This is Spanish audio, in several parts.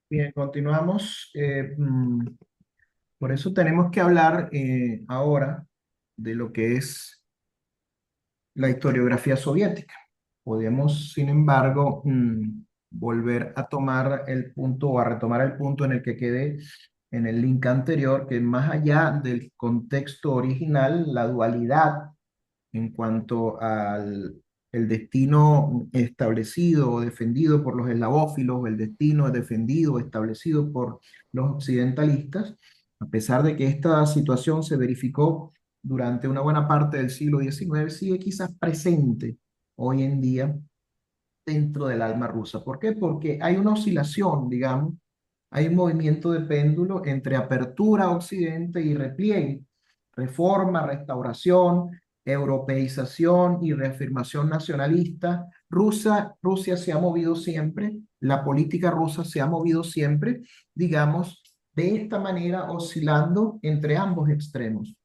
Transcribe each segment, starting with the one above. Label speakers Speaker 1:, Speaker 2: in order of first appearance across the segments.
Speaker 1: Bien, continuamos. Por eso tenemos que hablar ahora de lo que es la historiografía soviética. Podemos, sin embargo, volver a tomar el punto o a retomar el punto en el que quedé en el link anterior, que más allá del contexto original, la dualidad en cuanto al el destino establecido o defendido por los eslavófilos, el destino defendido o establecido por los occidentalistas, a pesar de que esta situación se verificó durante una buena parte del siglo XIX, sigue quizás presente hoy en día dentro del alma rusa. ¿Por qué? Porque hay una oscilación, digamos, hay un movimiento de péndulo entre apertura a Occidente y repliegue, reforma, restauración, europeización y reafirmación nacionalista. Rusia se ha movido siempre, la política rusa se ha movido siempre, digamos, de esta manera, oscilando entre ambos extremos.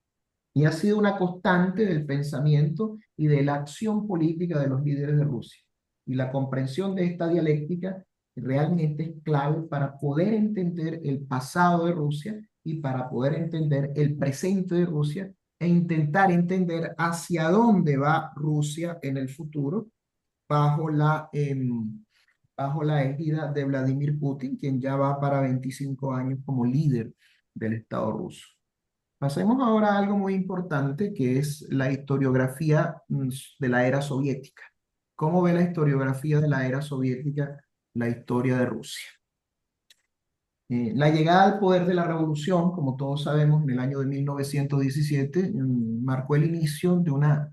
Speaker 1: Y ha sido una constante del pensamiento y de la acción política de los líderes de Rusia. Y la comprensión de esta dialéctica realmente es clave para poder entender el pasado de Rusia y para poder entender el presente de Rusia e intentar entender hacia dónde va Rusia en el futuro bajo bajo la égida de Vladimir Putin, quien ya va para 25 años como líder del Estado ruso. Pasemos ahora a algo muy importante que es la historiografía de la era soviética. ¿Cómo ve la historiografía de la era soviética la historia de Rusia? La llegada al poder de la revolución, como todos sabemos, en el año de 1917, marcó el inicio de una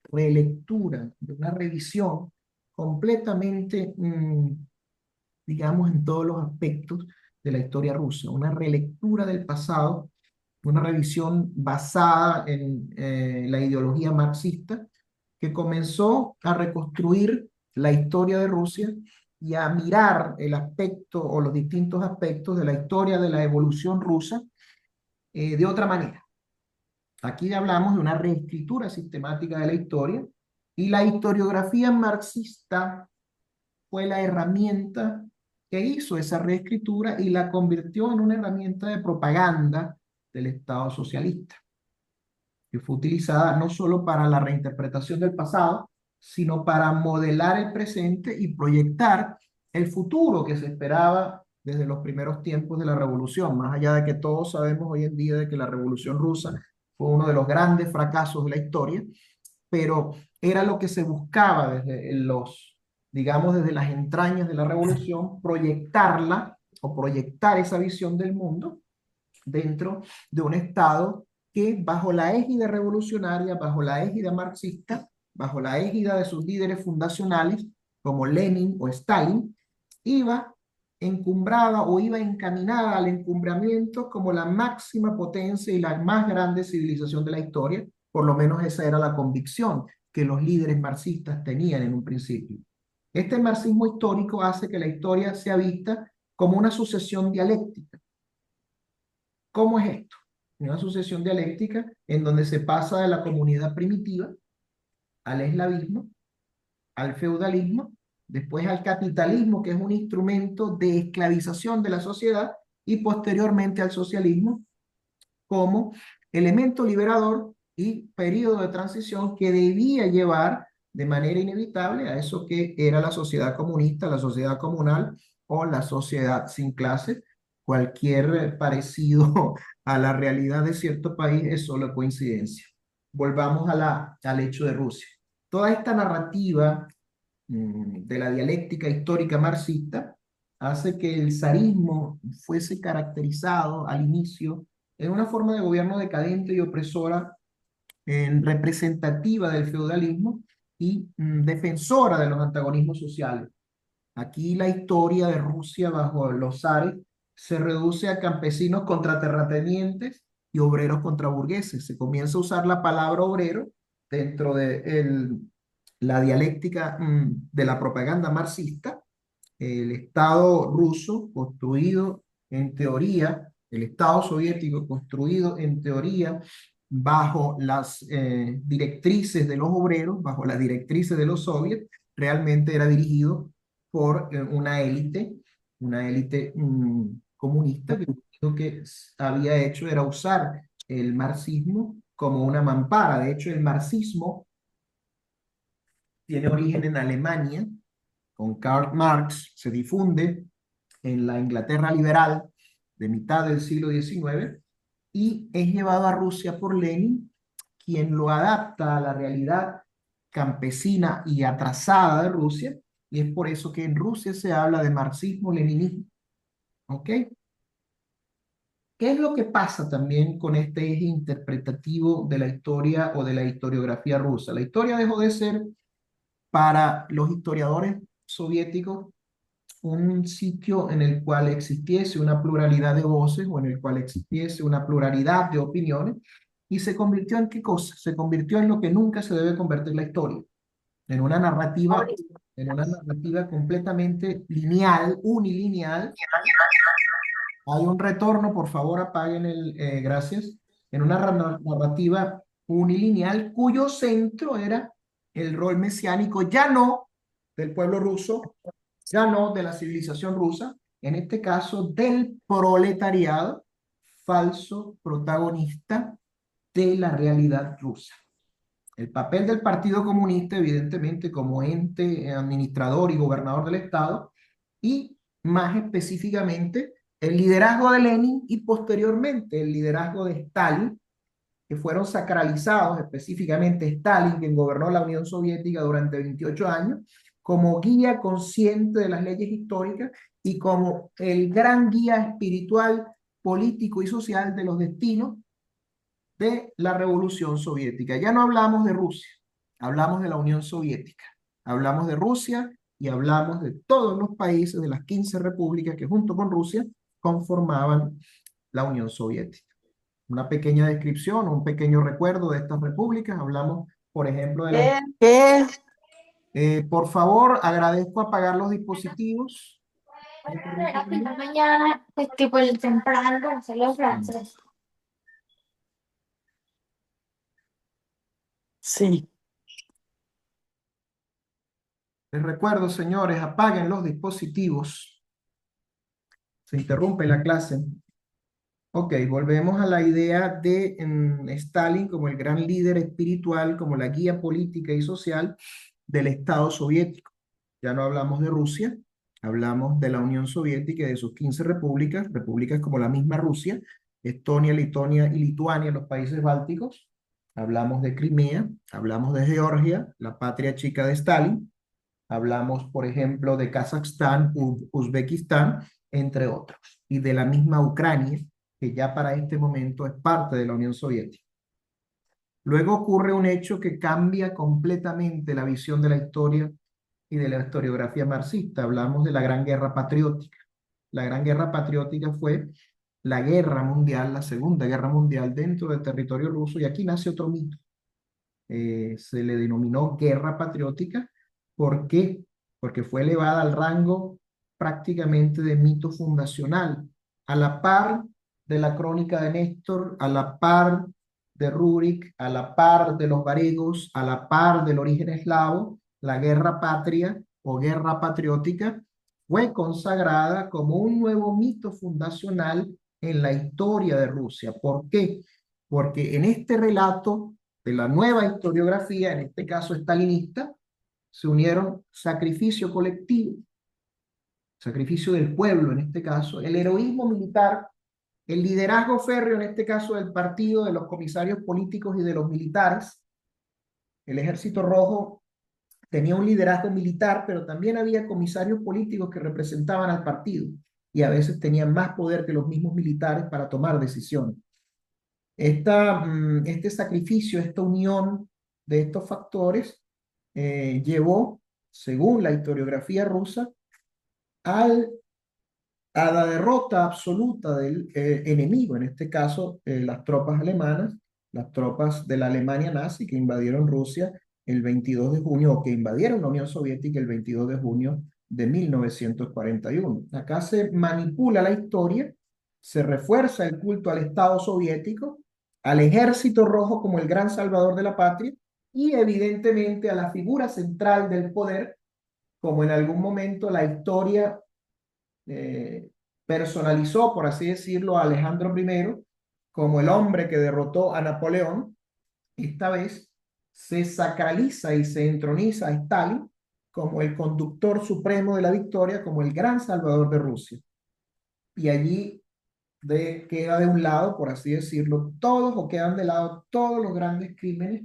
Speaker 1: relectura, de una revisión completamente, digamos, en todos los aspectos de la historia rusa, una relectura del pasado, una revisión basada en la ideología marxista que comenzó a reconstruir la historia de Rusia y a mirar el aspecto o los distintos aspectos de la historia de la evolución rusa de otra manera. Aquí hablamos de una reescritura sistemática de la historia y la historiografía marxista fue la herramienta que hizo esa reescritura y la convirtió en una herramienta de propaganda del Estado socialista, que fue utilizada no solo para la reinterpretación del pasado, sino para modelar el presente y proyectar el futuro que se esperaba desde los primeros tiempos de la revolución, más allá de que todos sabemos hoy en día de que la revolución rusa fue uno de los grandes fracasos de la historia, pero era lo que se buscaba desde digamos, desde las entrañas de la revolución, proyectarla o proyectar esa visión del mundo dentro de un Estado que bajo la égida revolucionaria, bajo la égida marxista, bajo la égida de sus líderes fundacionales, como Lenin o Stalin, iba encumbrada o iba encaminada al encumbramiento como la máxima potencia y la más grande civilización de la historia. Por lo menos esa era la convicción que los líderes marxistas tenían en un principio. Este marxismo histórico hace que la historia sea vista como una sucesión dialéctica. ¿Cómo es esto? Una sucesión dialéctica en donde se pasa de la comunidad primitiva al eslavismo, al feudalismo, después al capitalismo, que es un instrumento de esclavización de la sociedad, y posteriormente al socialismo como elemento liberador y periodo de transición que debía llevar de manera inevitable a eso que era la sociedad comunista, la sociedad comunal o la sociedad sin clase. Cualquier parecido a la realidad de cierto país es solo coincidencia. Volvamos a al hecho de Rusia. Toda esta narrativa de la dialéctica histórica marxista hace que el zarismo fuese caracterizado al inicio en una forma de gobierno decadente y opresora, representativa del feudalismo y defensora de los antagonismos sociales. Aquí la historia de Rusia bajo los zares se reduce a campesinos contra terratenientes y obreros contra burgueses. Se comienza a usar la palabra obrero dentro de la dialéctica de la propaganda marxista. El Estado ruso construido en teoría, el Estado soviético construido en teoría bajo las directrices de los obreros, bajo las directrices de los soviets, realmente era dirigido por una élite una élite comunista que lo único que había hecho era usar el marxismo como una mampara. De hecho, el marxismo tiene origen en Alemania, con Karl Marx, se difunde en la Inglaterra liberal de mitad del siglo XIX y es llevado a Rusia por Lenin, quien lo adapta a la realidad campesina y atrasada de Rusia, y es por eso que en Rusia se habla de marxismo-leninismo. ¿Ok? ¿Qué es lo que pasa también con este eje interpretativo de la historia o de la historiografía rusa? La historia dejó de ser para los historiadores soviéticos un sitio en el cual existiese una pluralidad de voces o en el cual existiese una pluralidad de opiniones y se convirtió en qué cosa? Se convirtió en lo que nunca se debe convertir la historia, en en una narrativa completamente lineal, unilineal. Hay un retorno, por favor, apaguen gracias, en una narrativa unilineal cuyo centro era el rol mesiánico, ya no del pueblo ruso, ya no de la civilización rusa, en este caso del proletariado, falso protagonista de la realidad rusa. El papel del Partido Comunista, evidentemente, como ente administrador y gobernador del Estado, y más específicamente el liderazgo de Lenin y posteriormente el liderazgo de Stalin, que fueron sacralizados, específicamente Stalin, quien gobernó la Unión Soviética durante 28 años, como guía consciente de las leyes históricas y como el gran guía espiritual, político y social de los destinos de la Revolución Soviética. Ya no hablamos de Rusia, hablamos de la Unión Soviética, hablamos de Rusia y hablamos de todos los países de las 15 repúblicas que junto con Rusia conformaban la Unión Soviética. Una pequeña descripción, un pequeño recuerdo de estas repúblicas. Hablamos, por ejemplo, de la...
Speaker 2: ¿Qué?
Speaker 1: Por favor, agradezco apagar los dispositivos.
Speaker 2: La primera mañana, pues tipo el temprano, hacer los francés. Sí.
Speaker 1: Les recuerdo, señores, apaguen los dispositivos. Se interrumpe la clase. Ok, volvemos a la idea de Stalin como el gran líder espiritual, como la guía política y social del Estado soviético. Ya no hablamos de Rusia, hablamos de la Unión Soviética y de sus 15 repúblicas, repúblicas como la misma Rusia, Estonia, Lituania y Lituania, los países bálticos. Hablamos de Crimea, hablamos de Georgia, la patria chica de Stalin. Hablamos, por ejemplo, de Kazajstán, Uzbekistán, entre otros. Y de la misma Ucrania, que ya para este momento es parte de la Unión Soviética. Luego ocurre un hecho que cambia completamente la visión de la historia y de la historiografía marxista. Hablamos de la Gran Guerra Patriótica. La Gran Guerra Patriótica fue la guerra mundial, la Segunda Guerra Mundial dentro del territorio ruso, y aquí nace otro mito. Se le denominó Guerra Patriótica. ¿Por qué? Porque fue elevada al rango prácticamente de mito fundacional, a la par de la crónica de Néstor, a la par de Rúrik, a la par de los varegos, a la par del origen eslavo. La guerra patria o guerra patriótica fue consagrada como un nuevo mito fundacional en la historia de Rusia. ¿Por qué? Porque en este relato de la nueva historiografía, en este caso estalinista, se unieron sacrificio colectivo, sacrificio del pueblo en este caso, el heroísmo militar, el liderazgo férreo en este caso del partido, de los comisarios políticos y de los militares. El Ejército Rojo tenía un liderazgo militar, pero también había comisarios políticos que representaban al partido y a veces tenían más poder que los mismos militares para tomar decisiones. Este sacrificio, esta unión de estos factores llevó, según la historiografía rusa, al, a la derrota absoluta del enemigo, en este caso las tropas alemanas, las tropas de la Alemania nazi que invadieron Rusia el 22 de junio, o que invadieron la Unión Soviética el 22 de junio de 1941. Acá se manipula la historia, se refuerza el culto al Estado soviético, al Ejército Rojo como el gran salvador de la patria y evidentemente a la figura central del poder, como en algún momento la historia eh, personalizó, por así decirlo, a Alejandro I como el hombre que derrotó a Napoleón. Esta vez se sacraliza y se entroniza a Stalin como el conductor supremo de la victoria, como el gran salvador de Rusia. Y allí queda de un lado, por así decirlo, todos o quedan de lado todos los grandes crímenes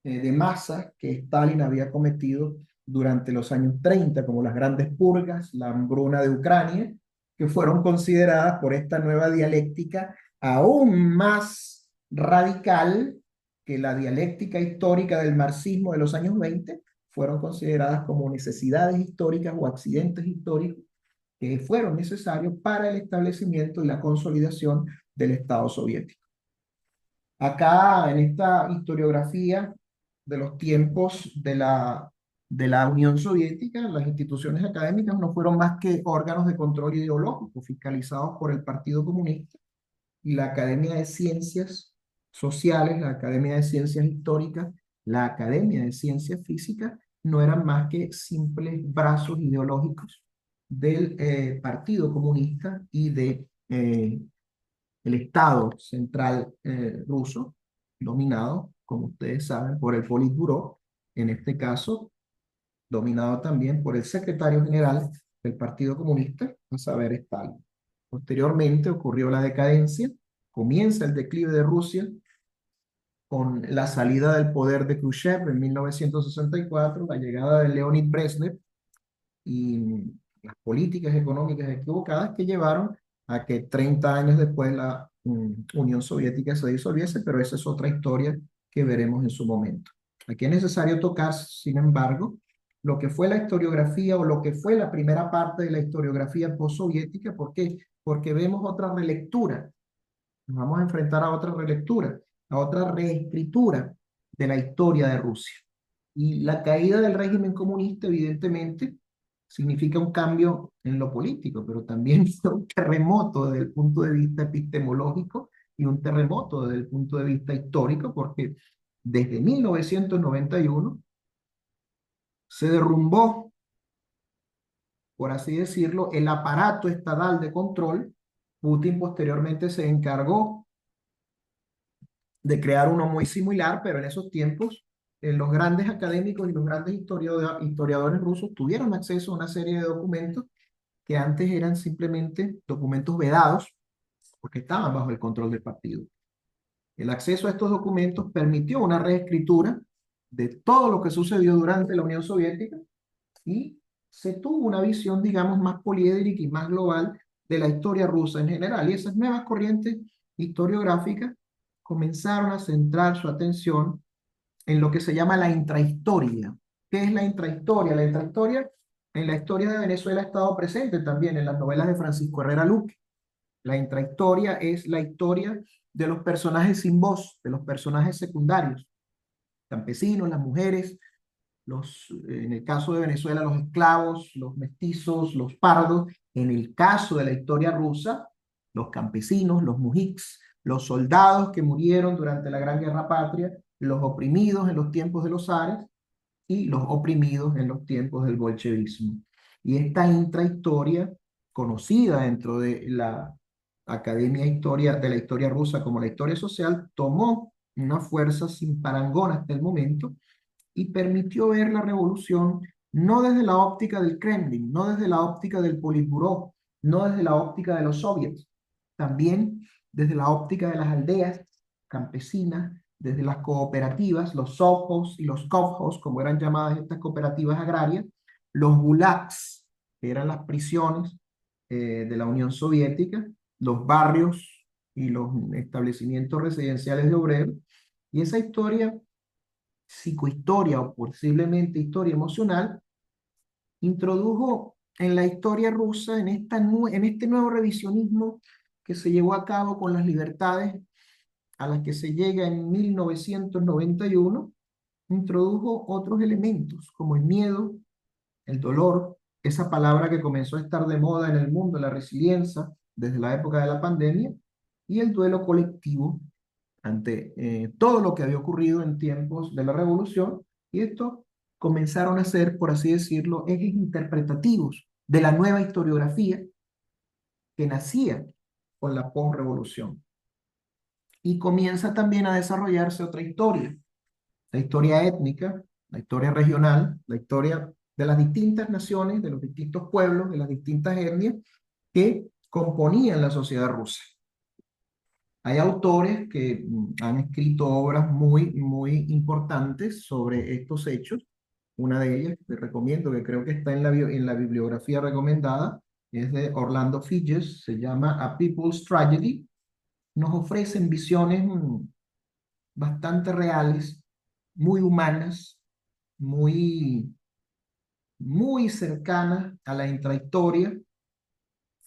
Speaker 1: de masa que Stalin había cometido durante los años 30, como las grandes purgas, la hambruna de Ucrania, que fueron consideradas por esta nueva dialéctica aún más radical que la dialéctica histórica del marxismo de los años 20, fueron consideradas como necesidades históricas o accidentes históricos que fueron necesarios para el establecimiento y la consolidación del Estado soviético. Acá, en esta historiografía de los tiempos de la Unión Soviética, las instituciones académicas no fueron más que órganos de control ideológico fiscalizados por el Partido Comunista, y la Academia de Ciencias Sociales, la Academia de Ciencias Históricas, la Academia de Ciencias Físicas no eran más que simples brazos ideológicos del Partido Comunista y de el Estado central ruso, dominado, como ustedes saben, por el Politburó, en este caso, dominado también por el secretario general del Partido Comunista, a saber, Stalin. Posteriormente ocurrió la decadencia, comienza el declive de Rusia con la salida del poder de Khrushchev en 1964, la llegada de Leonid Brezhnev y las políticas económicas equivocadas que llevaron a que 30 años después la Unión Soviética se disolviese, pero esa es otra historia que veremos en su momento. Aquí es necesario tocar, sin embargo, lo que fue la historiografía o lo que fue la primera parte de la historiografía postsoviética. ¿Por qué? Porque vemos otra relectura, nos vamos a enfrentar a otra relectura, a otra reescritura de la historia de Rusia. Y la caída del régimen comunista, evidentemente, significa un cambio en lo político, pero también fue un terremoto desde el punto de vista epistemológico y un terremoto desde el punto de vista histórico, porque desde 1991 se derrumbó, por así decirlo, el aparato estatal de control. Putin posteriormente se encargó de crear uno muy similar, pero en esos tiempos los grandes académicos y los grandes historiadores rusos tuvieron acceso a una serie de documentos que antes eran simplemente documentos vedados porque estaban bajo el control del partido. El acceso a estos documentos permitió una reescritura de todo lo que sucedió durante la Unión Soviética y se tuvo una visión, digamos, más poliédrica y más global de la historia rusa en general. Y esas nuevas corrientes historiográficas comenzaron a centrar su atención en lo que se llama la intrahistoria. ¿Qué es la intrahistoria? La intrahistoria en la historia de Venezuela ha estado presente también en las novelas de Francisco Herrera Luque. La intrahistoria es la historia de los personajes sin voz, de los personajes secundarios, campesinos, las mujeres, en el caso de Venezuela, los esclavos, los mestizos, los pardos. En el caso de la historia rusa, los campesinos, los mujiks, los soldados que murieron durante la Gran Guerra Patria, los oprimidos en los tiempos de los zares y los oprimidos en los tiempos del bolchevismo. Y esta intrahistoria, conocida dentro de la Academia de la Historia Rusa como la historia social, tomó una fuerza sin parangón hasta el momento y permitió ver la revolución no desde la óptica del Kremlin, no desde la óptica del Politburó, no desde la óptica de los soviets, también desde la óptica de las aldeas campesinas, desde las cooperativas, los sovjos y los kovjos, como eran llamadas estas cooperativas agrarias, los gulags, que eran las prisiones de la Unión Soviética, los barrios y los establecimientos residenciales de obreros. Y esa historia, psicohistoria o posiblemente historia emocional, introdujo en la historia rusa, en este nuevo revisionismo que se llevó a cabo con las libertades a las que se llega en 1991, introdujo otros elementos como el miedo, el dolor, esa palabra que comenzó a estar de moda en el mundo, la resiliencia, desde la época de la pandemia, y el duelo colectivo ante todo lo que había ocurrido en tiempos de la revolución, y esto comenzaron a ser, por así decirlo, ejes interpretativos de la nueva historiografía que nacía con la posrevolución. Y comienza también a desarrollarse otra historia, la historia étnica, la historia regional, la historia de las distintas naciones, de los distintos pueblos, de las distintas etnias que componían la sociedad rusa. Hay autores que han escrito obras muy importantes sobre estos hechos. Una de ellas, que recomiendo, que creo que está en en la bibliografía recomendada, es de Orlando Figes, se llama A People's Tragedy. Nos ofrecen visiones bastante reales, muy humanas, muy, muy cercanas a la intrahistoria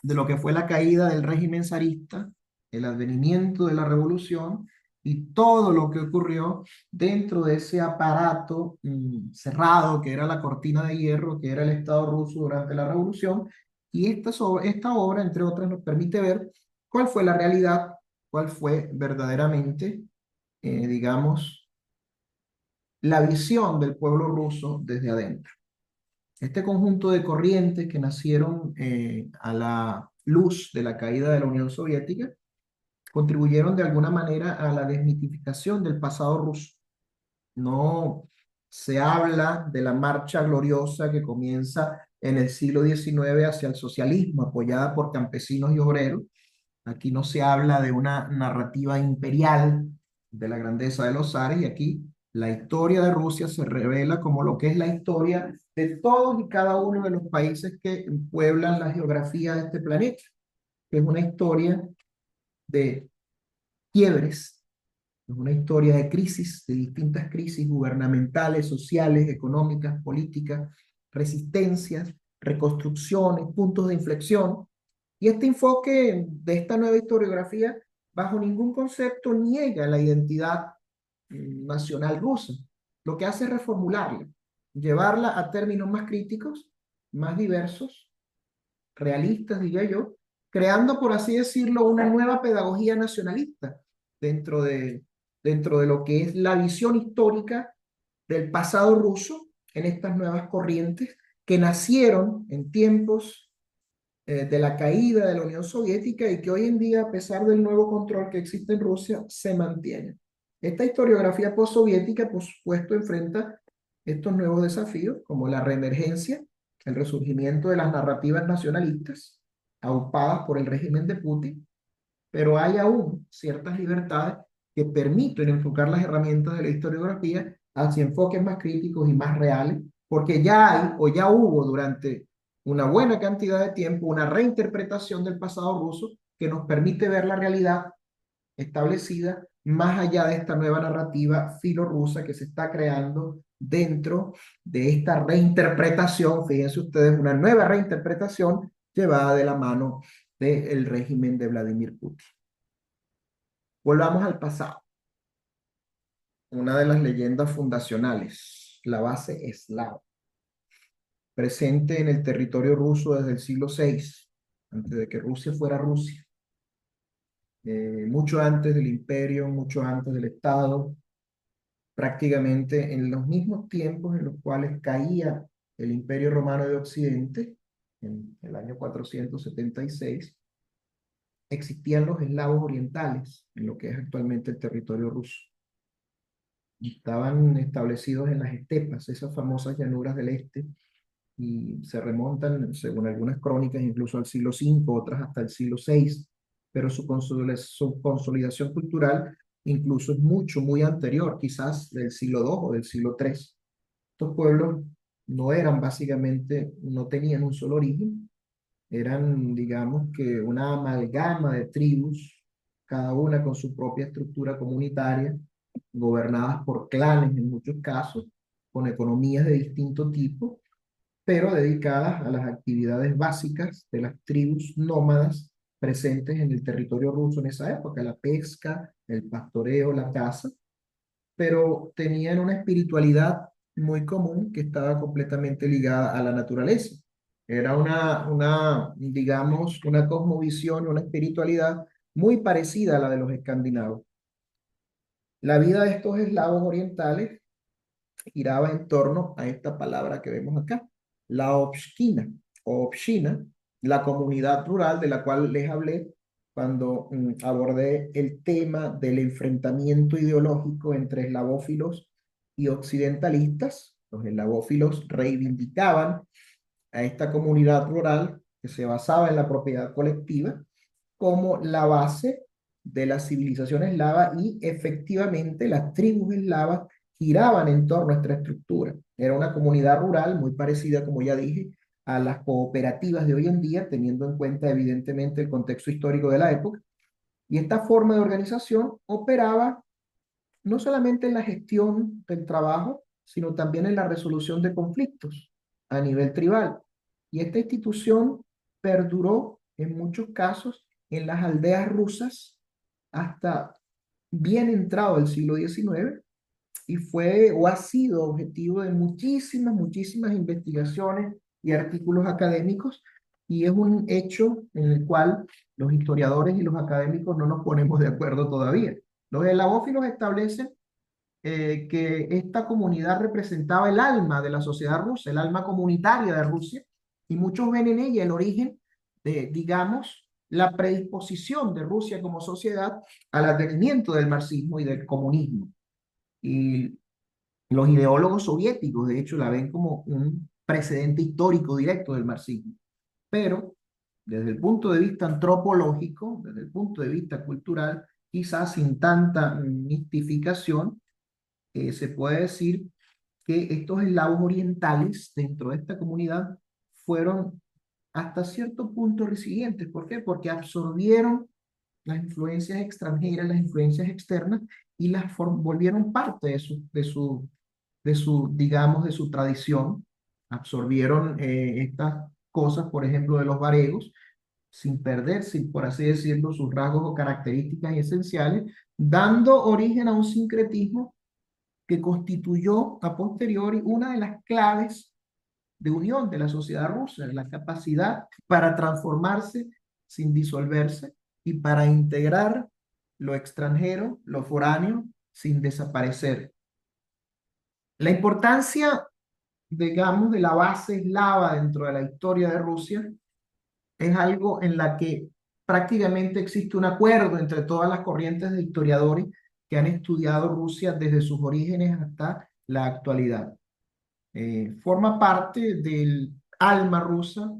Speaker 1: de lo que fue la caída del régimen zarista, el advenimiento de la revolución y todo lo que ocurrió dentro de ese aparato cerrado que era la cortina de hierro, que era el Estado ruso durante la revolución. Y esta obra, entre otras, nos permite ver cuál fue la realidad, cuál fue verdaderamente, digamos, la visión del pueblo ruso desde adentro. Este conjunto de corrientes que nacieron a la luz de la caída de la Unión Soviética contribuyeron de alguna manera a la desmitificación del pasado ruso. No se habla de la marcha gloriosa que comienza en el siglo XIX hacia el socialismo, apoyada por campesinos y obreros. Aquí no se habla de una narrativa imperial de la grandeza de los zares, y aquí la historia de Rusia se revela como lo que es la historia de todos y cada uno de los países que pueblan la geografía de este planeta, que es una historia de quiebres, es una historia de crisis, de distintas crisis gubernamentales, sociales, económicas, políticas, resistencias, reconstrucciones, puntos de inflexión. Y este enfoque de esta nueva historiografía, bajo ningún concepto, niega la identidad nacional rusa. Lo que hace es reformularla, llevarla a términos más críticos, más diversos, realistas, diría yo, creando, por así decirlo, una nueva pedagogía nacionalista dentro dentro de lo que es la visión histórica del pasado ruso en estas nuevas corrientes que nacieron en tiempos de la caída de la Unión Soviética y que hoy en día, a pesar del nuevo control que existe en Rusia, se mantienen. Esta historiografía postsoviética, por supuesto, enfrenta estos nuevos desafíos, como la reemergencia, el resurgimiento de las narrativas nacionalistas, aupadas por el régimen de Putin, pero hay aún ciertas libertades que permiten enfocar las herramientas de la historiografía hacia enfoques más críticos y más reales, porque ya hay o ya hubo durante una buena cantidad de tiempo una reinterpretación del pasado ruso que nos permite ver la realidad establecida más allá de esta nueva narrativa filorrusa que se está creando dentro de esta reinterpretación, fíjense ustedes, una nueva reinterpretación llevada de la mano del régimen de Vladimir Putin. Volvamos al pasado. Una de las leyendas fundacionales, la base eslava, presente en el territorio ruso desde el siglo VI, antes de que Rusia fuera Rusia, mucho antes del imperio, mucho antes del Estado, prácticamente en los mismos tiempos en los cuales caía el Imperio Romano de Occidente, en el año 476, existían los eslavos orientales, en lo que es actualmente el territorio ruso. Estaban establecidos en las estepas, esas famosas llanuras del este, y se remontan, según algunas crónicas, incluso al siglo V, otras hasta el siglo VI, pero su consolidación cultural incluso es muy anterior, quizás del siglo II o del siglo III. Estos pueblos no eran básicamente, no tenían un solo origen, eran, digamos que, una amalgama de tribus, cada una con su propia estructura comunitaria, gobernadas por clanes en muchos casos, con economías de distinto tipo, pero dedicadas a las actividades básicas de las tribus nómadas presentes en el territorio ruso en esa época, la pesca, el pastoreo, la caza, pero tenían una espiritualidad muy común que estaba completamente ligada a la naturaleza. Era digamos, una cosmovisión, una espiritualidad muy parecida a la de los escandinavos. La vida de estos eslavos orientales giraba en torno a esta palabra que vemos acá, la obshkina o obshina, la comunidad rural de la cual les hablé cuando abordé el tema del enfrentamiento ideológico entre eslavófilos y occidentalistas. Los eslavófilos reivindicaban a esta comunidad rural que se basaba en la propiedad colectiva como la base de la civilización eslava y efectivamente las tribus eslavas giraban en torno a esta estructura. Era una comunidad rural muy parecida, como ya dije, a las cooperativas de hoy en día, teniendo en cuenta evidentemente el contexto histórico de la época. Y esta forma de organización operaba no solamente en la gestión del trabajo, sino también en la resolución de conflictos a nivel tribal. Y esta institución perduró en muchos casos en las aldeas rusas hasta bien entrado el siglo XIX y fue o ha sido objetivo de muchísimas investigaciones y artículos académicos, y es un hecho en el cual los historiadores y los académicos no nos ponemos de acuerdo todavía. Los eslavofilos establecen que esta comunidad representaba el alma de la sociedad rusa, el alma comunitaria de Rusia, y muchos ven en ella el origen de, digamos, la predisposición de Rusia como sociedad al advenimiento del marxismo y del comunismo. Y los ideólogos soviéticos, de hecho, la ven como un precedente histórico directo del marxismo. Pero desde el punto de vista antropológico, desde el punto de vista cultural, quizás sin tanta mistificación, se puede decir que estos eslavos orientales dentro de esta comunidad fueron hasta cierto punto resilientes. ¿Por qué? Porque absorbieron las influencias extranjeras, las influencias externas y las volvieron parte de su, digamos, de su tradición. Absorbieron estas cosas, por ejemplo, de los varegos, sin perderse, por así decirlo, sus rasgos o características esenciales, dando origen a un sincretismo que constituyó a posteriori una de las claves de unión de la sociedad rusa, la capacidad para transformarse sin disolverse y para integrar lo extranjero, lo foráneo, sin desaparecer. La importancia, digamos, de la base eslava dentro de la historia de Rusia es algo en la que prácticamente existe un acuerdo entre todas las corrientes de historiadores que han estudiado Rusia desde sus orígenes hasta la actualidad. Forma parte del alma rusa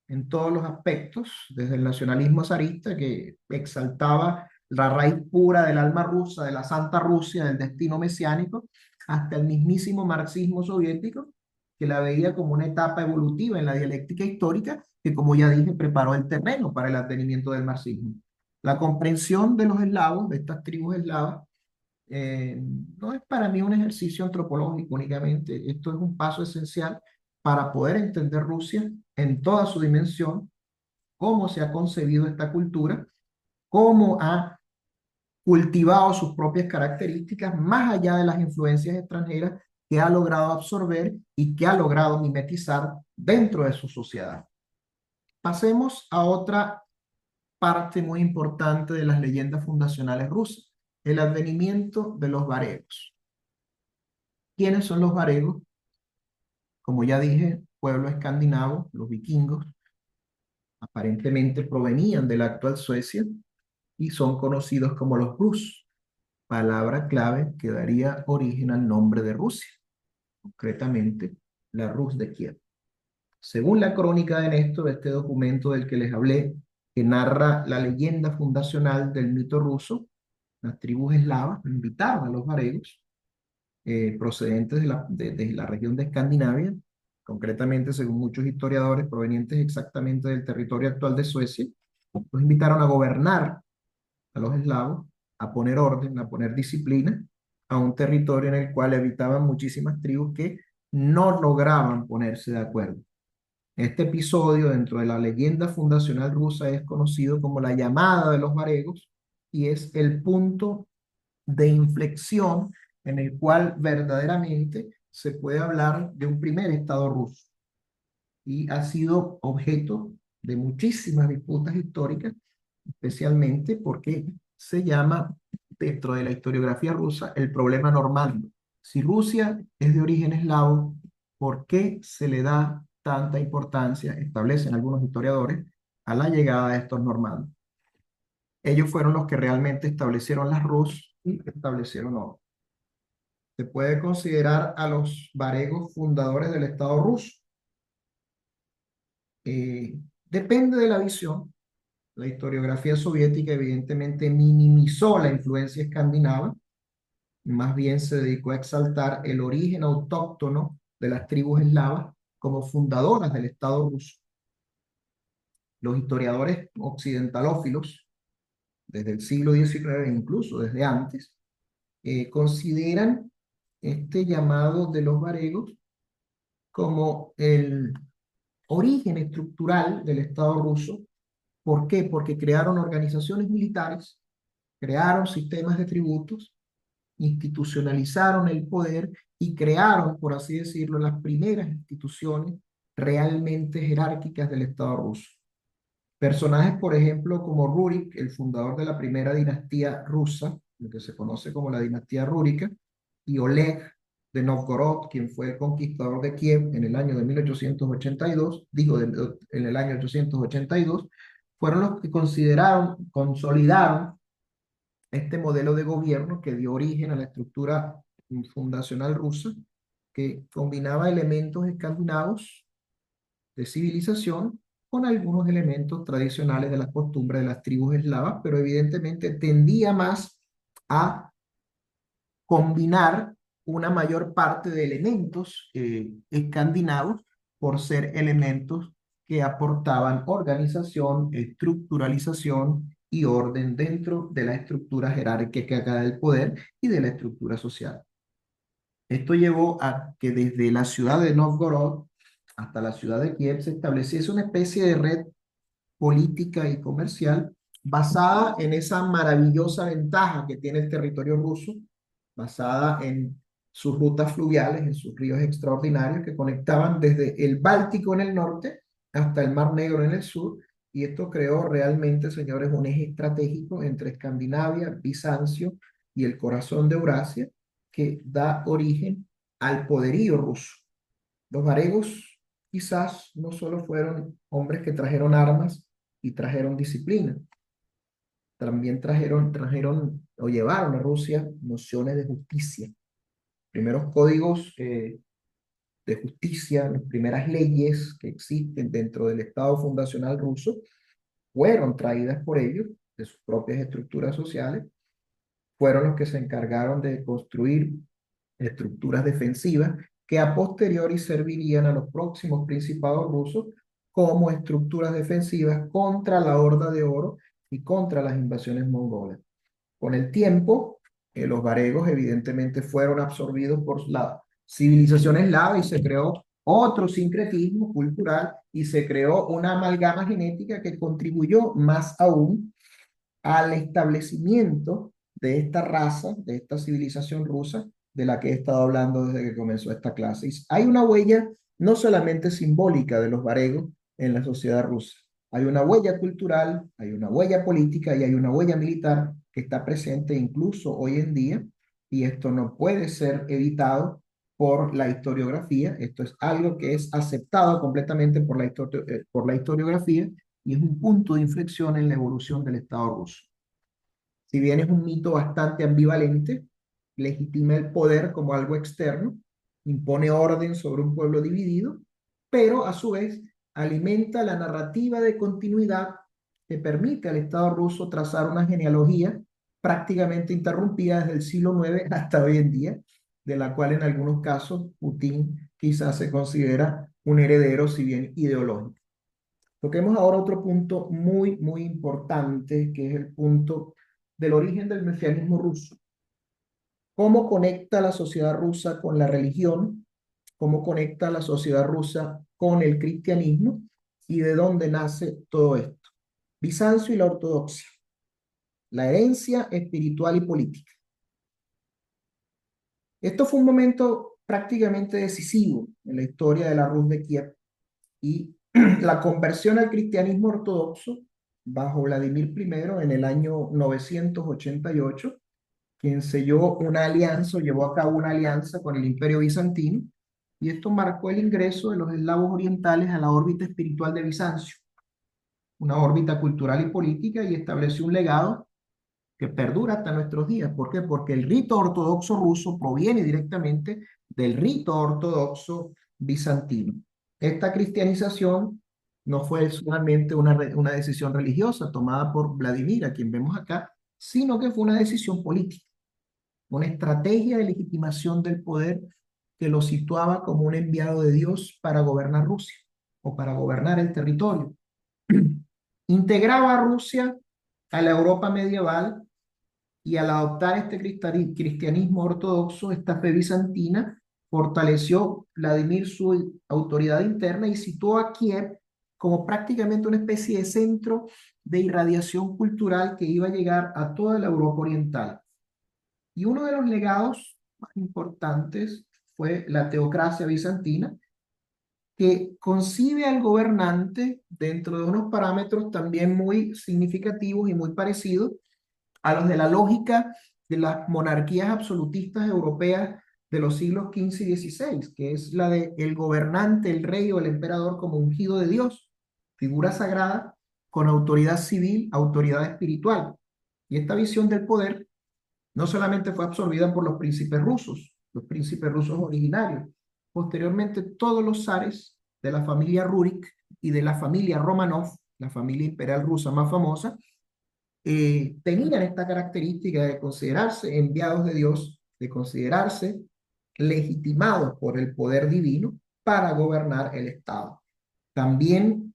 Speaker 1: en todos los aspectos, desde el nacionalismo zarista que exaltaba la raíz pura del alma rusa, de la Santa Rusia, del destino mesiánico, hasta el mismísimo marxismo soviético, que la veía como una etapa evolutiva en la dialéctica histórica, que como ya dije, preparó el terreno para el advenimiento del marxismo. La comprensión de los eslavos, de estas tribus eslavas, eh, no es para mí un ejercicio antropológico únicamente, esto es un paso esencial para poder entender Rusia en toda su dimensión, cómo se ha concebido esta cultura, cómo ha cultivado sus propias características más allá de las influencias extranjeras que ha logrado absorber y que ha logrado mimetizar dentro de su sociedad. Pasemos a otra parte muy importante de las leyendas fundacionales rusas, el advenimiento de los varegos. ¿Quiénes son los varegos? Como ya dije, pueblo escandinavo, los vikingos, aparentemente provenían de la actual Suecia y son conocidos como los Rus, palabra clave que daría origen al nombre de Rusia, concretamente la Rus de Kiev. Según la crónica de Néstor, este documento del que les hablé, que narra la leyenda fundacional del mito ruso, las tribus eslavas invitaron a los varegos procedentes de la región de Escandinavia, concretamente, según muchos historiadores, provenientes exactamente del territorio actual de Suecia, los invitaron a gobernar a los eslavos, a poner orden, a poner disciplina a un territorio en el cual habitaban muchísimas tribus que no lograban ponerse de acuerdo. Este episodio dentro de la leyenda fundacional rusa es conocido como la llamada de los varegos y es el punto de inflexión en el cual verdaderamente se puede hablar de un primer estado ruso y ha sido objeto de muchísimas disputas históricas, especialmente porque se llama dentro de la historiografía rusa el problema normando. Si Rusia es de origen eslavo, ¿por qué se le da tanta importancia, establecen algunos historiadores, a la llegada de estos normandos. Ellos fueron los que realmente establecieron las Rus y establecieron orden. Se puede considerar a los varegos fundadores del Estado ruso. Depende de la visión. La historiografía soviética evidentemente minimizó la influencia escandinava, más bien se dedicó a exaltar el origen autóctono de las tribus eslavas como fundadoras del Estado ruso. Los historiadores occidentalófilos, desde el siglo XIX, incluso desde antes, consideran este llamado de los varegos como el origen estructural del Estado ruso. ¿Por qué? Porque crearon organizaciones militares, crearon sistemas de tributos, institucionalizaron el poder y crearon, por así decirlo, las primeras instituciones realmente jerárquicas del Estado ruso. Personajes, por ejemplo, como Rurik, el fundador de la primera dinastía rusa, lo que se conoce como la dinastía rúrica, y Oleg de Novgorod, quien fue el conquistador de Kiev en el año de 1882, en el año 882, fueron los que consolidaron este modelo de gobierno que dio origen a la estructura fundacional rusa, que combinaba elementos escandinavos de civilización con algunos elementos tradicionales de las costumbres de las tribus eslavas, pero evidentemente tendía más a combinar una mayor parte de elementos escandinavos por ser elementos que aportaban organización, estructuralización y orden dentro de la estructura jerárquica del poder y de la estructura social. Esto llevó a que desde la ciudad de Novgorod hasta la ciudad de Kiev se estableciese una especie de red política y comercial basada en esa maravillosa ventaja que tiene el territorio ruso, basada en sus rutas fluviales, en sus ríos extraordinarios que conectaban desde el Báltico en el norte hasta el Mar Negro en el sur, y esto creó realmente, señores, un eje estratégico entre Escandinavia, Bizancio y el corazón de Eurasia, que da origen al poderío ruso. Los varegos quizás no solo fueron hombres que trajeron armas y trajeron disciplina, también trajeron o llevaron a Rusia nociones de justicia, primeros códigos de justicia, las primeras leyes que existen dentro del Estado fundacional ruso fueron traídas por ellos, de sus propias estructuras sociales, fueron los que se encargaron de construir estructuras defensivas que a posteriori servirían a los próximos principados rusos como estructuras defensivas contra la Horda de Oro y contra las invasiones mongolas. Con el tiempo, los varegos evidentemente fueron absorbidos por la civilización eslava y se creó otro sincretismo cultural y se creó una amalgama genética que contribuyó más aún al establecimiento de esta raza, de esta civilización rusa, de la que he estado hablando desde que comenzó esta clase. Y hay una huella no solamente simbólica de los varegos en la sociedad rusa, hay una huella cultural, hay una huella política y hay una huella militar que está presente incluso hoy en día, y esto no puede ser evitado por la historiografía. Esto es algo que es aceptado completamente por la historiografía y es un punto de inflexión en la evolución del Estado ruso. Si bien es un mito bastante ambivalente, legitima el poder como algo externo, impone orden sobre un pueblo dividido, pero a su vez alimenta la narrativa de continuidad que permite al Estado ruso trazar una genealogía prácticamente interrumpida desde el siglo IX hasta hoy en día, de la cual en algunos casos Putin quizás se considera un heredero, si bien ideológico. Toquemos ahora otro punto muy importante, que es el punto del origen del mesianismo ruso. ¿Cómo conecta la sociedad rusa con la religión? ¿Cómo conecta la sociedad rusa con el cristianismo? ¿Y de dónde nace todo esto? Bizancio y la ortodoxia, la herencia espiritual y política. Esto fue un momento prácticamente decisivo en la historia de la Rus de Kiev y la conversión al cristianismo ortodoxo bajo Vladimir I en el año 988, quien selló una alianza, o llevó a cabo una alianza con el Imperio Bizantino, y esto marcó el ingreso de los eslavos orientales a la órbita espiritual de Bizancio, una órbita cultural y política, y estableció un legado que perdura hasta nuestros días. ¿Por qué? Porque el rito ortodoxo ruso proviene directamente del rito ortodoxo bizantino. Esta cristianización no fue solamente una decisión religiosa tomada por Vladimir, a quien vemos acá, sino que fue una decisión política, una estrategia de legitimación del poder que lo situaba como un enviado de Dios para gobernar Rusia o para gobernar el territorio. Integraba a Rusia a la Europa medieval, y al adoptar este cristianismo ortodoxo, esta fe bizantina, fortaleció Vladimir su autoridad interna y situó a Kiev como prácticamente una especie de centro de irradiación cultural que iba a llegar a toda la Europa oriental. Y uno de los legados más importantes fue la teocracia bizantina, que concibe al gobernante dentro de unos parámetros también muy significativos y muy parecidos a los de la lógica de las monarquías absolutistas europeas de los siglos XV y XVI, que es la de el gobernante, el rey o el emperador como ungido de Dios, figura sagrada con autoridad civil, autoridad espiritual. Y esta visión del poder no solamente fue absorbida por los príncipes rusos originarios, posteriormente todos los zares de la familia Rurik y de la familia Romanov, la familia imperial rusa más famosa, tenían esta característica de considerarse enviados de Dios, de considerarse legitimados por el poder divino para gobernar el Estado. También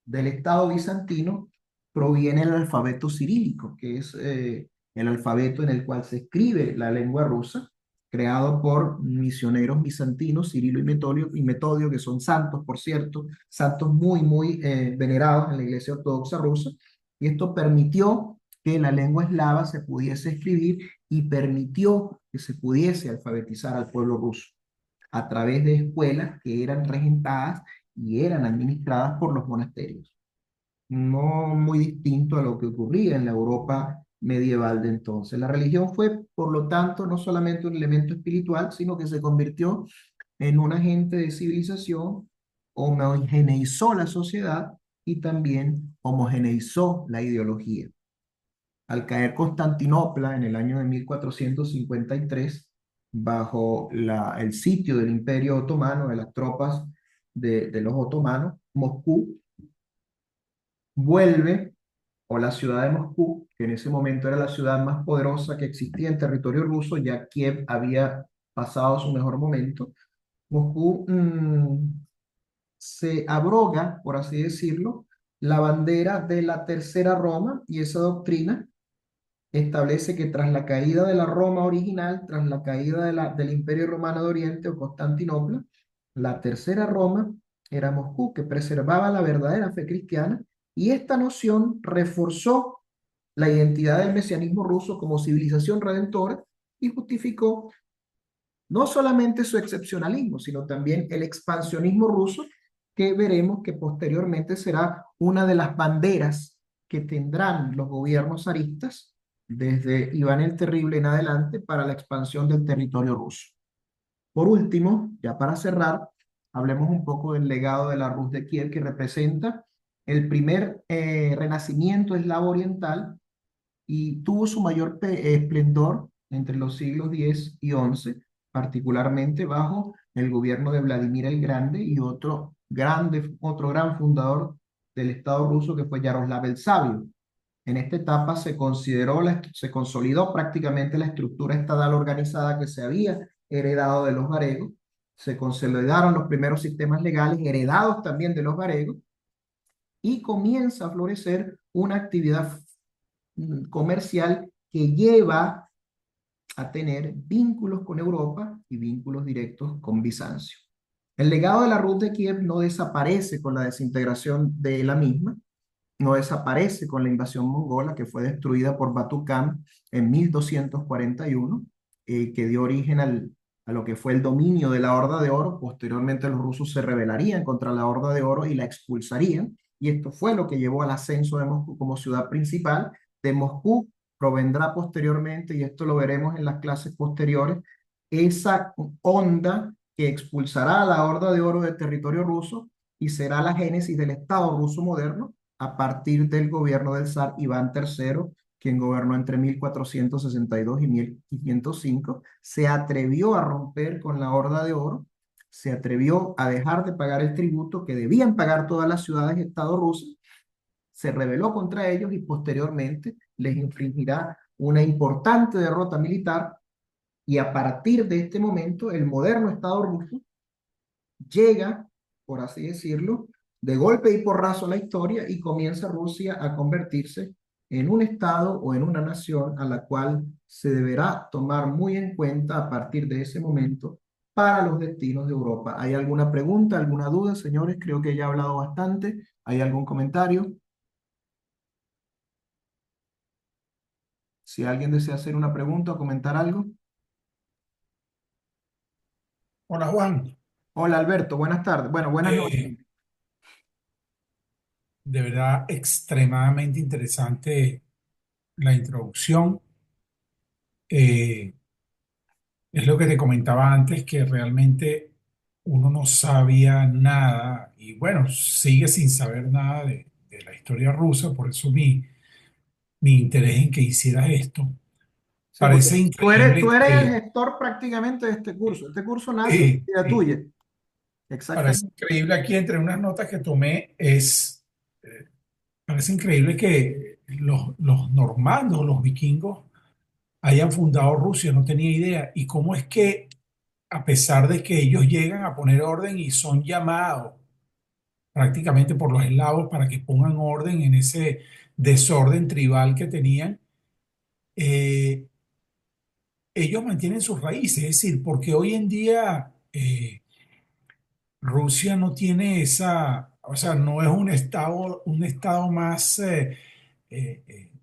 Speaker 1: del Estado bizantino proviene el alfabeto cirílico, que es el alfabeto en el cual se escribe la lengua rusa, creado por misioneros bizantinos, Cirilo y Metodio, que son santos, por cierto, santos muy, muy venerados en la Iglesia Ortodoxa rusa, y esto permitió que la lengua eslava se pudiese escribir y permitió que se pudiese alfabetizar al pueblo ruso a través de escuelas que eran regentadas y eran administradas por los monasterios, no muy distinto a lo que ocurría en la Europa medieval de entonces. La religión fue, por lo tanto, no solamente un elemento espiritual, sino que se convirtió en un agente de civilización, homogeneizó la sociedad y también homogeneizó la ideología. Al caer Constantinopla en el año de 1453, bajo el sitio del Imperio Otomano, de las tropas de los otomanos, Moscú vuelve, o la ciudad de Moscú, que en ese momento era la ciudad más poderosa que existía en territorio ruso, ya Kiev había pasado su mejor momento. Moscú se abroga, por así decirlo, la bandera de la Tercera Roma, y esa doctrina establece que tras la caída de la Roma original, tras la caída del Imperio Romano de Oriente o Constantinopla, la Tercera Roma era Moscú, que preservaba la verdadera fe cristiana, y esta noción reforzó la identidad del mesianismo ruso como civilización redentora y justificó no solamente su excepcionalismo, sino también el expansionismo ruso, que veremos que posteriormente será una de las banderas que tendrán los gobiernos zaristas desde Iván el Terrible en adelante para la expansión del territorio ruso. Por último, ya para cerrar, hablemos un poco del legado de la Rus de Kiev, que representa el primer renacimiento eslavo oriental y tuvo su mayor esplendor entre los siglos X y XI, particularmente bajo el gobierno de Vladimir el Grande y otro gran fundador del Estado ruso, que fue Yaroslav el Sabio. En esta etapa se consolidó prácticamente la estructura estatal organizada que se había heredado de los varegos, se consolidaron los primeros sistemas legales heredados también de los varegos, y comienza a florecer una actividad comercial que lleva a tener vínculos con Europa y vínculos directos con Bizancio. El legado de la Rus de Kiev no desaparece con la desintegración de la misma, no desaparece con la invasión mongola, que fue destruida por Batu Khan en 1241, que dio origen a lo que fue el dominio de la Horda de Oro. Posteriormente los rusos se rebelarían contra la Horda de Oro y la expulsarían, y esto fue lo que llevó al ascenso de Moscú como ciudad principal. De Moscú provendrá posteriormente, y esto lo veremos en las clases posteriores, esa onda que expulsará a la Horda de Oro del territorio ruso y será la génesis del Estado ruso moderno a partir del gobierno del zar Iván III, quien gobernó entre 1462 y 1505. Se atrevió a romper con la Horda de Oro, se atrevió a dejar de pagar el tributo que debían pagar todas las ciudades y estados rusas, se rebeló contra ellos y posteriormente les infligirá una importante derrota militar, y a partir de este momento el moderno Estado ruso llega, por así decirlo, de golpe y porrazo a la historia, y comienza Rusia a convertirse en un Estado o en una nación a la cual se deberá tomar muy en cuenta a partir de ese momento para los destinos de Europa. ¿Hay alguna pregunta, alguna duda, señores? Creo que ya he hablado bastante. ¿Hay algún comentario? Si alguien desea hacer una pregunta o comentar algo.
Speaker 3: Hola Juan.
Speaker 1: Hola Alberto, buenas tardes. Bueno, buenas
Speaker 3: Eh,
Speaker 1: noches.
Speaker 3: de verdad extremadamente interesante la introducción. Eh, es lo que te comentaba antes, que realmente uno no sabía nada y bueno, sigue sin saber nada de la historia rusa, por eso mi interés en que hicieras esto.
Speaker 1: Sí, porque
Speaker 3: Parece
Speaker 1: tú
Speaker 3: increíble
Speaker 1: eres el
Speaker 3: que,
Speaker 1: gestor prácticamente de este curso. Este curso nace de
Speaker 3: sí,
Speaker 1: idea
Speaker 3: sí,
Speaker 1: tuya.
Speaker 3: parece
Speaker 1: Exactamente.
Speaker 3: increíble aquí entre unas notas que tomé eh, parece increíble que los normandos, los vikingos, hayan fundado Rusia, no tenía idea. ¿Y cómo es que, a pesar de que ellos llegan a poner orden y son llamados prácticamente por los eslavos para que pongan orden en ese desorden tribal que tenían, eh, ellos mantienen sus raíces? Es decir, porque hoy en día Rusia no tiene esa, o sea, no es un estado más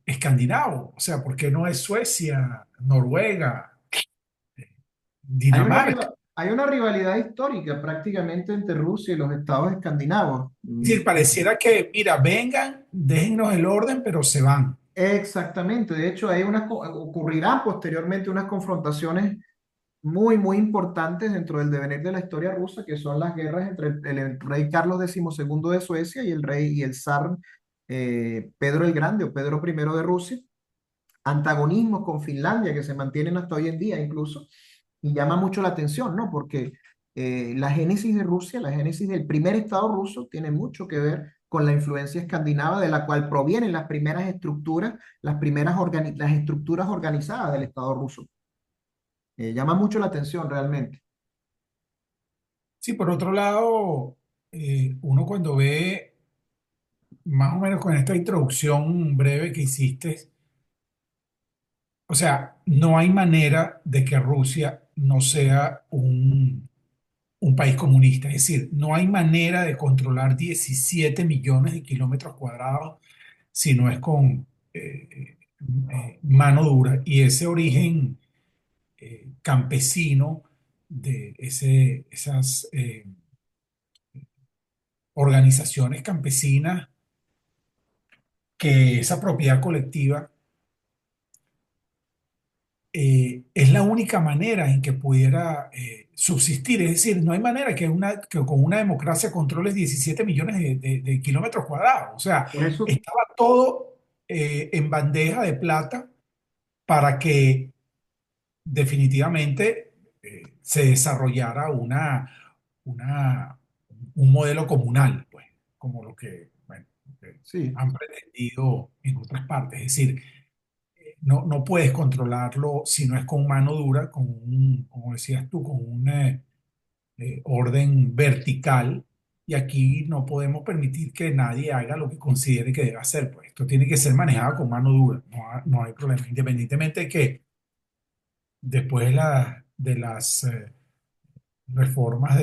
Speaker 3: escandinavo, o sea, ¿por qué no es Suecia, Noruega, Dinamarca?
Speaker 1: Hay una rivalidad histórica prácticamente entre Rusia y los estados escandinavos.
Speaker 3: Es decir, pareciera que, mira, vengan, déjennos el orden, pero se van.
Speaker 1: Exactamente. De hecho, ocurrirán posteriormente unas confrontaciones muy, muy importantes dentro del devenir de la historia rusa, que son las guerras entre el rey Carlos Decimosegundo de Suecia y el rey y el zar Pedro el Grande o Pedro I de Rusia. Antagonismos con Finlandia que se mantienen hasta hoy en día incluso, y llama mucho la atención, ¿no? Porque la génesis de Rusia, la génesis del primer Estado ruso, tiene mucho que ver con la influencia escandinava de la cual provienen las primeras estructuras, las estructuras organizadas del Estado ruso. Llama mucho la atención realmente.
Speaker 3: Sí, por otro lado, uno cuando ve más o menos con esta introducción breve que hiciste, o sea, no hay manera de que Rusia no sea un país comunista. Es decir, no hay manera de controlar 17 millones de kilómetros cuadrados si no es con mano dura. Y ese origen campesino de esas organizaciones campesinas, que esa propiedad colectiva es la única manera en que pudiera subsistir. Es decir, no hay manera que con una democracia controles 17 millones de kilómetros cuadrados. O sea,
Speaker 1: Por eso,
Speaker 3: estaba todo en bandeja de plata para que definitivamente se desarrollara una, un modelo comunal, pues, como lo que, bueno, que
Speaker 1: sí,
Speaker 3: han pretendido en otras partes. Es decir, no puedes controlarlo si no es con mano dura, como decías tú, con un orden vertical. Y aquí no podemos permitir que nadie haga lo que considere que debe hacer. Pues esto tiene que ser manejado con mano dura. No hay problema. Independientemente de que después de las reformas